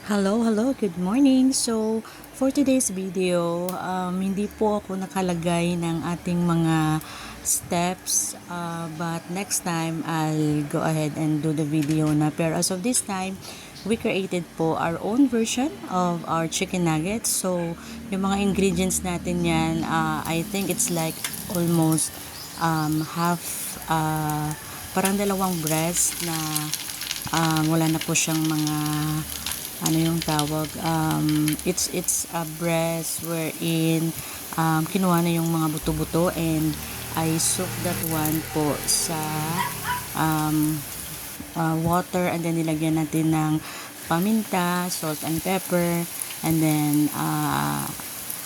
Hello, good morning. So, for today's video, hindi po ako nakalagay ng ating mga steps, but next time, I'll go ahead and do the video na. Pero as of this time, we created po our own version of our chicken nuggets. So, yung mga ingredients natin yan, I think it's like almost half, parang dalawang breast na wala na po siyang mga ano yung tawag, it's a breast wherein kinuha na yung mga buto-buto, and I soak that one po sa water, and then nilagyan natin ng paminta, salt and pepper, and then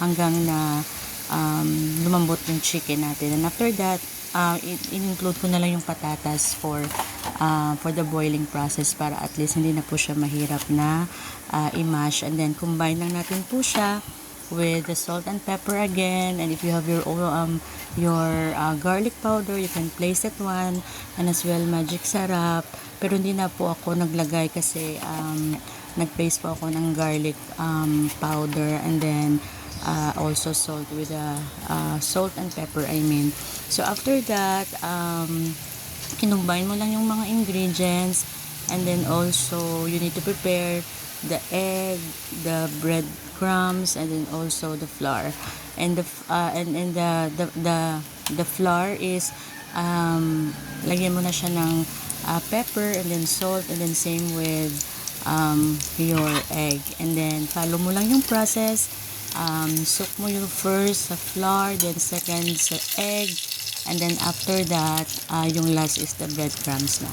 hanggang na lumambot yung chicken natin. And after that, in-include ko na lang yung patatas for the boiling process, para at least hindi na po siya mahirap na i-mash. And then combine lang natin po siya with the salt and pepper again, and if you have your garlic powder, you can place that one, and as well magic sarap. Pero hindi na po ako naglagay kasi nag-paste po ako ng garlic powder, and then also salt with salt and pepper, I mean. So after that, kinumbine mo lang yung mga ingredients, and then also you need to prepare the egg, the breadcrumbs, and then also the flour. And the flour is lagyan mo na siya ng pepper, and then salt, and then same with your egg, and then follow mo lang yung process. Soak mo yung first sa flour, then second sa egg, and then after that, yung last is the breadcrumbs na.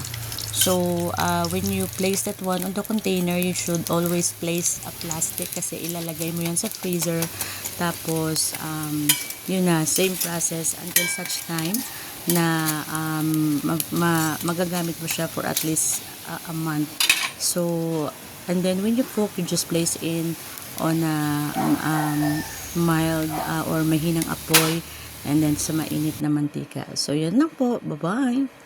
So, when you place that one on the container, you should always place a plastic kasi ilalagay mo yan sa freezer. Tapos, yun na, same process until such time na magagamit mo siya for at least a month. So, and then when you cook, you just place in on a mild or mahinang apoy, and then sa mainit na mantika. So, yun lang po. Bye-bye!